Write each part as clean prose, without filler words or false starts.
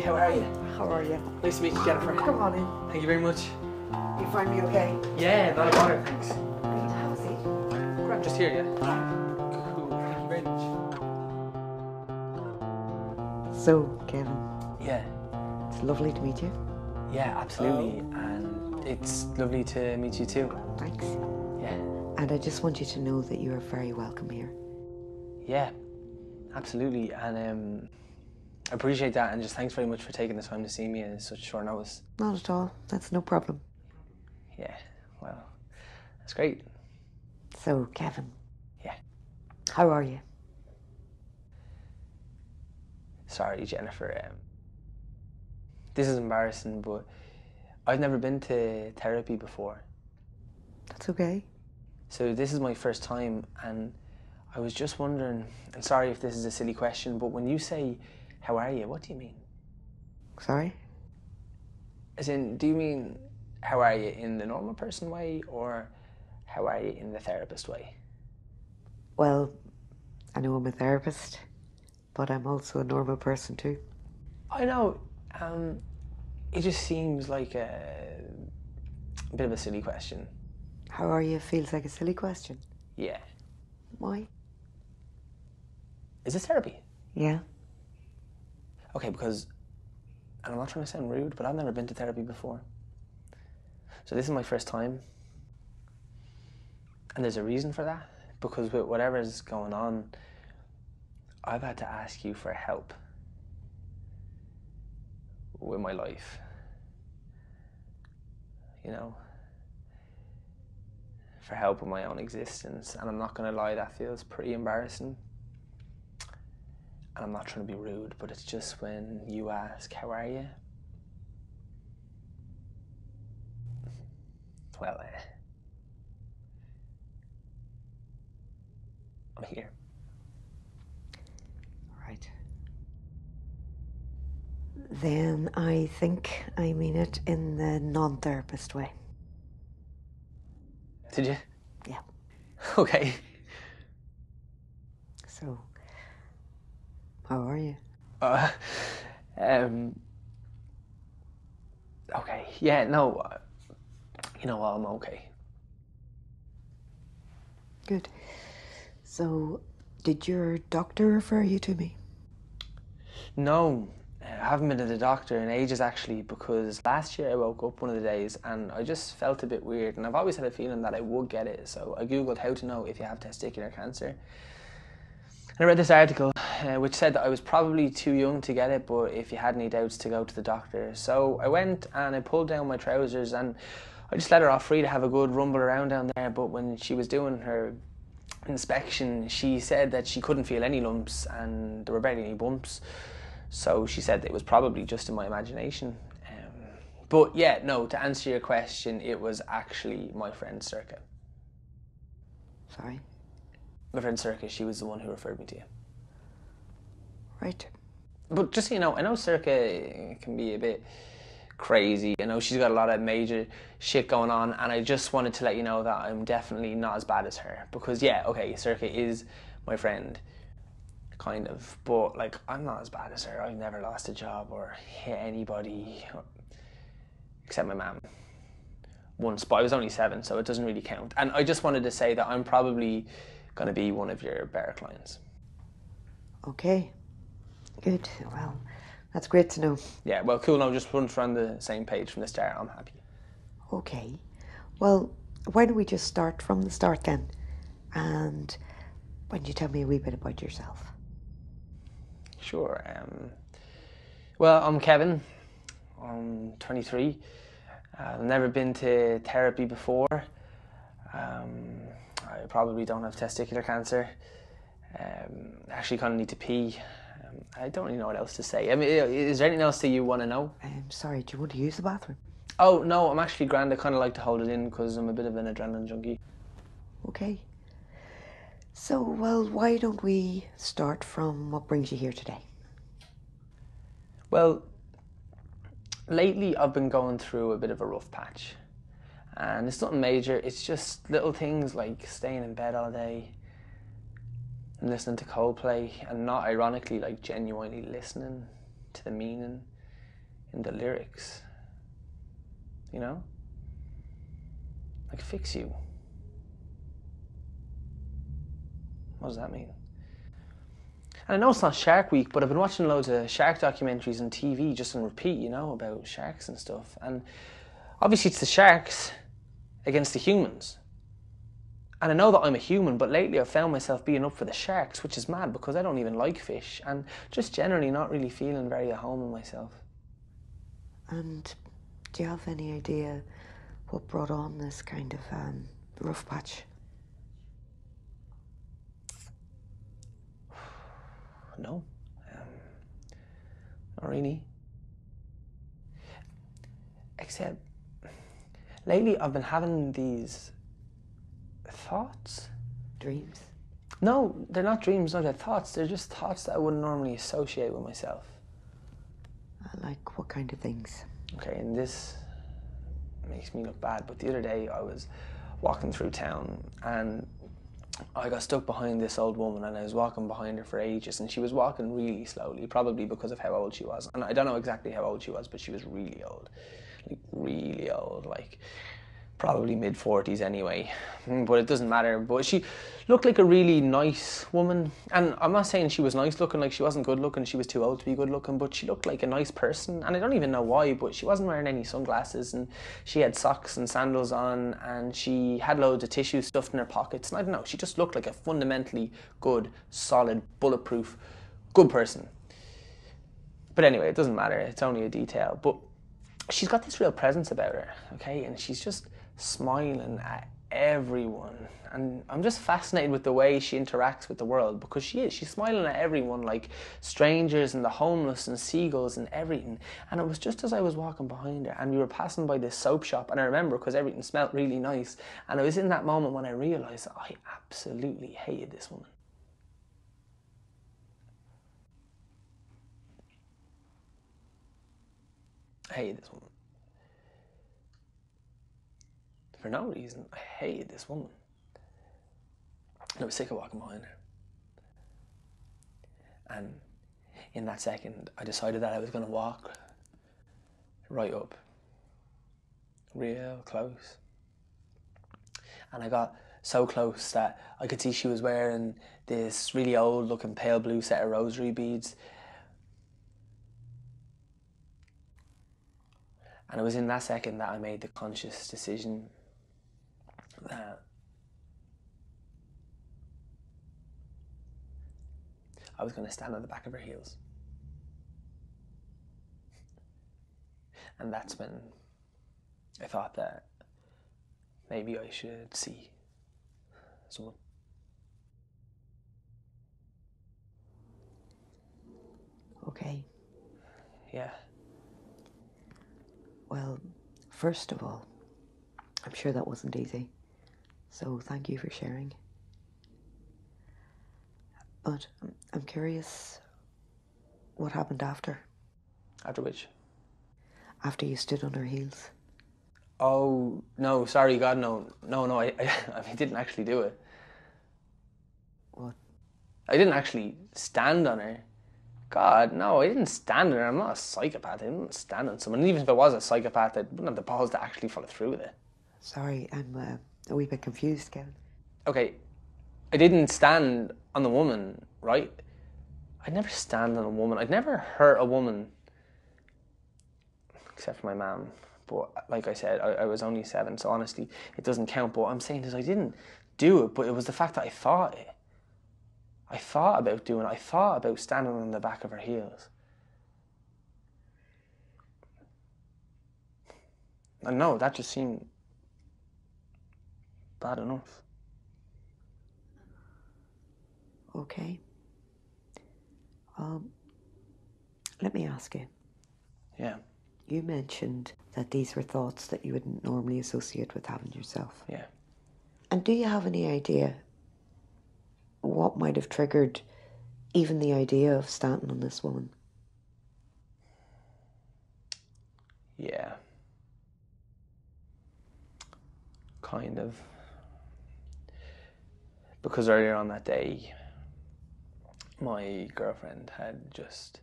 how are you? How are you? Nice to meet you, Jennifer. Come on in. Thank you very much. You find me okay? Yeah, not a bother, thanks. Great, have a seat. Grant, just here, yeah? Cool, thank you very much. So, Kevin, Yeah, it's lovely to meet you. yeah, absolutely. And it's lovely to meet you too. Thanks. Yeah, And I just want you to know that you are very welcome here. yeah, absolutely. And I appreciate that, and just thanks very much for taking the time to see me at such short notice. Not at all. That's no problem. Yeah, well, that's great. So, Kevin. Yeah. How are you? Sorry, Jennifer. This is embarrassing, but I've never been to therapy before. That's okay. So this is my first time, and I was just wondering, and sorry if this is a silly question, but when you say, how are you, what do you mean? Sorry? As in, do you mean, how are you in the normal person way, or how are you in the therapist way? Well, I know I'm a therapist, but I'm also a normal person too. I know, it just seems like a bit of a silly question. How are you feels like a silly question. Yeah. Why? Is this therapy? Yeah. Okay, because, and I'm not trying to sound rude, but I've never been to therapy before. So this is my first time. And there's a reason for that, because with whatever's going on, I've had to ask you for help with my life. You know? For help with my own existence. And I'm not gonna lie, that feels pretty embarrassing. And I'm not trying to be rude, but it's just when you ask, how are you? Well, I'm here. Right. Then I think I mean it in the non-therapist way. Did you? Yeah. Okay. So, how are you? Okay. Yeah, no. You know what, I'm okay. Good. So, did your doctor refer you to me? No, I haven't been to the doctor in ages actually, because last year I woke up one of the days and I just felt a bit weird, and I've always had a feeling that I would get it, so I googled how to know if you have testicular cancer. And I read this article which said that I was probably too young to get it, but if you had any doubts to go to the doctor. So I went and I pulled down my trousers and I just let her off free to have a good rumble around down there, but when she was doing her inspection, she said that she couldn't feel any lumps and there were barely any bumps. So she said that it was probably just in my imagination. But yeah, no, to answer your question, it was actually my friend Circa. Sorry? My friend Circa, she was the one who referred me to you. Right. But just so you know, I know Circa can be a bit crazy. I know she's got a lot of major shit going on, and I just wanted to let you know that I'm definitely not as bad as her. Because yeah, okay, Circa is my friend, kind of, but like, I'm not as bad as her. I've never lost a job or hit anybody, except my mum once, but I was only 7, so it doesn't really count. And I just wanted to say that I'm probably going to be one of your better clients. Okay. Good. Well, that's great to know. Yeah, well, cool. Now just once we're on the same page from the start, I'm happy. Okay. Well, why don't we just start from the start then? And why don't you tell me a wee bit about yourself? Sure. Well, I'm Kevin. I'm 23. I've never been to therapy before. I probably don't have testicular cancer. I actually kind of need to pee. I don't really know what else to say. I mean, is there anything else that you want to know? Sorry, do you want to use the bathroom? Oh, no, I'm actually grand. I kind of like to hold it in because I'm a bit of an adrenaline junkie. Okay. So, well, why don't we start from what brings you here today? Well, lately I've been going through a bit of a rough patch. And it's nothing major. It's just little things like staying in bed all day and listening to Coldplay, and not ironically, like genuinely listening to the meaning in the lyrics. You know? Like, fix you. What does that mean? And I know it's not Shark Week, but I've been watching loads of shark documentaries on TV just on repeat, you know, about sharks and stuff. And obviously it's the sharks against the humans. And I know that I'm a human, but lately I've found myself being up for the sharks, which is mad because I don't even like fish and just generally not really feeling very at home in myself. And do you have any idea what brought on this kind of rough patch? No, not really. Except lately I've been having these thoughts. Dreams? No, they're not dreams, no, they're thoughts. They're just thoughts that I wouldn't normally associate with myself. Like what kind of things? Okay, and this makes me look bad, but the other day I was walking through town and I got stuck behind this old woman and I was walking behind her for ages and she was walking really slowly, probably because of how old she was. And I don't know exactly how old she was, but she was really old. Like, really old, like probably mid-40s anyway, but it doesn't matter. But she looked like a really nice woman, and I'm not saying she was nice looking, like she wasn't good looking, she was too old to be good looking, but she looked like a nice person, and I don't even know why, but she wasn't wearing any sunglasses, and she had socks and sandals on, and she had loads of tissue stuffed in her pockets, and I don't know, she just looked like a fundamentally good, solid, bulletproof, good person. But anyway, it doesn't matter, it's only a detail, but she's got this real presence about her, okay, and she's just smiling at everyone, and I'm just fascinated with the way she interacts with the world, because she's smiling at everyone, like strangers and the homeless and seagulls and everything. And it was just as I was walking behind her and we were passing by this soap shop, and I remember because everything smelled really nice, and it was in that moment when I realised that I absolutely hated this woman. I hated this woman. For no reason, I hated this woman. And I was sick of walking behind her. And in that second, I decided that I was going to walk right up, real close. And I got so close that I could see she was wearing this really old looking pale blue set of rosary beads. And it was in that second that I made the conscious decision that I was going to stand on the back of her heels. And that's when I thought that maybe I should see someone. Okay. Yeah. Well, first of all, I'm sure that wasn't easy. So thank you for sharing. But I'm curious what happened after. After which? After you stood on her heels. Oh, no, sorry, God, no, I didn't actually do it. What? I didn't actually stand on her. God, no, I didn't stand on her. I'm not a psychopath. I didn't stand on someone. And even if I was a psychopath, I wouldn't have the balls to actually follow through with it. Sorry, I'm a wee bit confused, Kevin. Okay, I didn't stand on the woman, right? I'd never stand on a woman. I'd never hurt a woman, except for my mum. But like I said, I was only 7, so honestly, it doesn't count. But what I'm saying is I didn't do it, but it was the fact that I thought it. I thought about doing it. I thought about standing on the back of her heels. And no, that just seemed bad enough. Okay. Let me ask you. Yeah. You mentioned that these were thoughts that you wouldn't normally associate with having yourself. Yeah. And do you have any idea what might have triggered even the idea of standing on this woman? Yeah. Kind of. Because earlier on that day, my girlfriend had just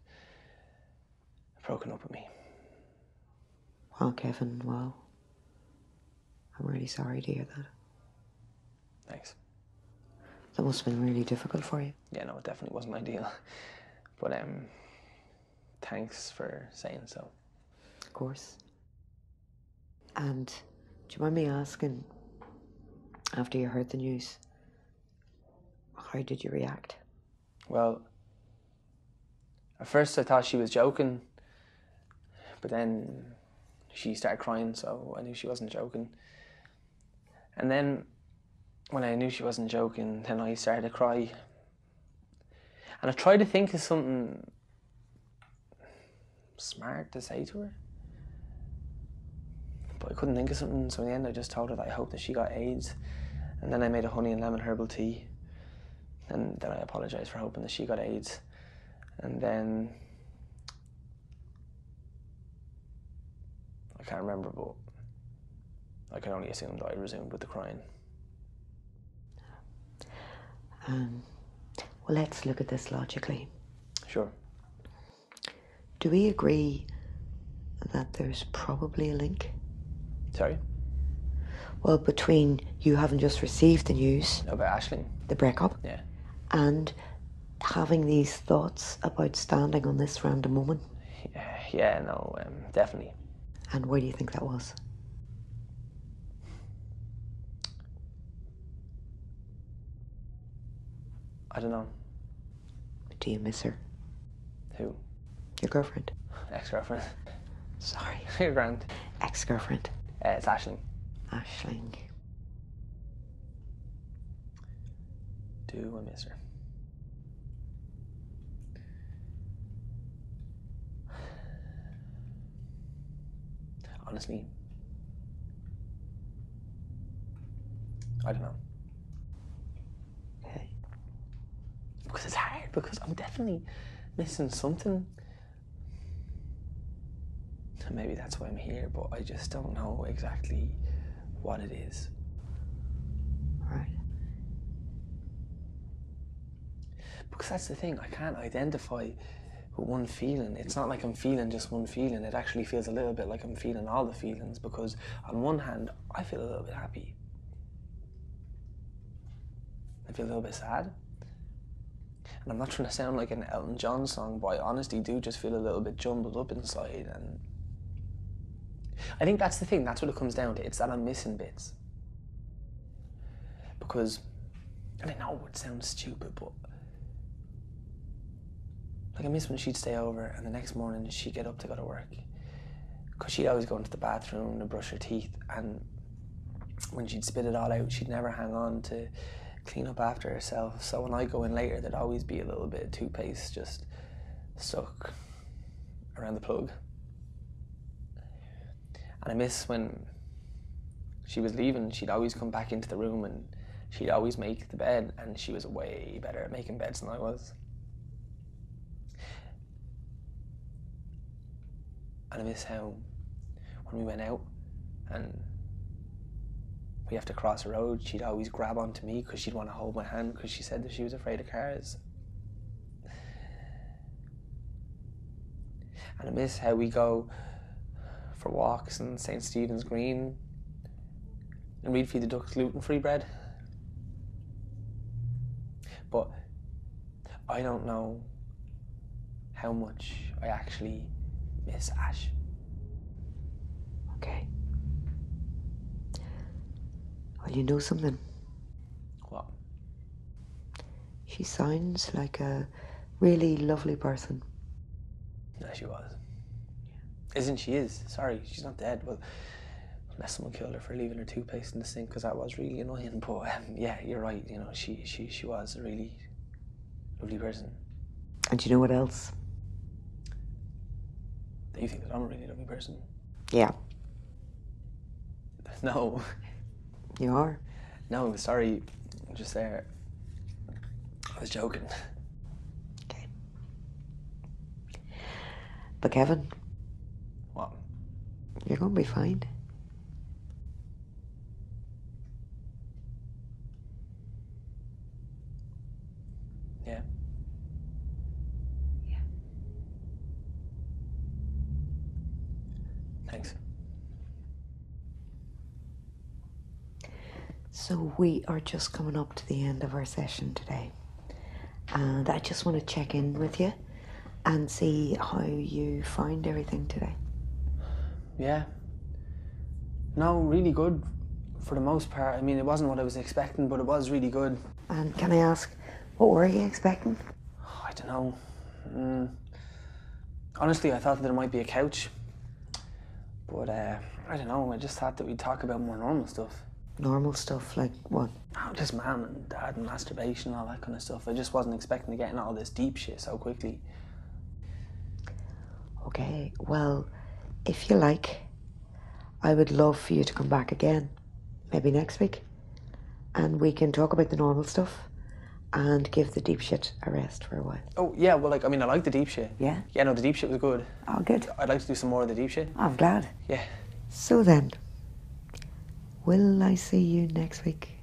broken up with me. Oh, Kevin, well, I'm really sorry to hear that. Thanks. That must have been really difficult for you. Yeah, no, it definitely wasn't ideal. But thanks for saying so. Of course. And do you mind me asking, after you heard the news, how did you react? Well, at first I thought she was joking, but then she started crying, so I knew she wasn't joking. And then when I knew she wasn't joking, then I started to cry. And I tried to think of something smart to say to her, but I couldn't think of something, so in the end I just told her that I hoped that she got AIDS. And then I made a honey and lemon herbal tea, and then I apologised for hoping that she got AIDS. And then I can't remember, but I can only assume that I resumed with the crying. Well, let's look at this logically. Sure. Do we agree that there's probably a link? Sorry? Well, between you having just received the news, About Aisling? the breakup, Yeah. and having these thoughts about standing on this random woman? Yeah, no, definitely. And where do you think that was? I don't know. Do you miss her? Who? Your girlfriend? Ex-girlfriend. Sorry. Your grand. Ex-girlfriend. It's Aisling. Aisling. Do I miss her? Honestly, I don't know. Okay. Because it's hard, because I'm definitely missing something. And maybe that's why I'm here, but I just don't know exactly what it is. Right. Because that's the thing, I can't identify with one feeling. It's not like I'm feeling just one feeling. It actually feels a little bit like I'm feeling all the feelings, because on one hand, I feel a little bit happy. I feel a little bit sad. And I'm not trying to sound like an Elton John song, but I honestly do just feel a little bit jumbled up inside. And I think that's the thing, that's what it comes down to. It's that I'm missing bits. Because, and I know it sounds stupid, but like I miss when she'd stay over and the next morning she'd get up to go to work. Because she'd always go into the bathroom to brush her teeth, and when she'd spit it all out, she'd never hang on to clean up after herself. So when I go in later, there'd always be a little bit of toothpaste just stuck around the plug. And I miss when she was leaving, she'd always come back into the room and she'd always make the bed, and she was way better at making beds than I was. And I miss how when we went out and we have to cross a road, she'd always grab onto me because she'd want to hold my hand, because she said that she was afraid of cars. And I miss how we go for walks in St. Stephen's Green and we'd feed the ducks gluten-free bread. But I don't know how much I actually miss Ash. Okay. Well, you know something? What? She sounds like a really lovely person. No, she was. Isn't she? Is. Sorry, she's not dead. Well, unless someone killed her for leaving her toothpaste in the sink, because that was really annoying. But yeah, you're right. You know, she was a really lovely person. And you know what else? Do you think that I'm a really lovely person? Yeah. No. You are? No, sorry. Just there. I was joking. Okay. But Kevin, What? you're going to be fine. Yeah. Yeah. Thanks. So we are just coming up to the end of our session today. And I just want to check in with you and see how you find everything today. Yeah. No, really good for the most part. I mean, it wasn't what I was expecting, but it was really good. And can I ask, what were you expecting? I don't know. Honestly, I thought that there might be a couch. But I don't know, I just thought that we'd talk about more normal stuff. Normal stuff, like what? Oh, just mum and dad and masturbation, all that kind of stuff. I just wasn't expecting to get into all this deep shit so quickly. Okay, well, if you like, I would love for you to come back again, maybe next week, and we can talk about the normal stuff and give the deep shit a rest for a while. Oh, yeah, well, like, I mean, I like the deep shit. Yeah? Yeah, no, the deep shit was good. Oh, good. I'd like to do some more of the deep shit. I'm glad. Yeah. So then, will I see you next week?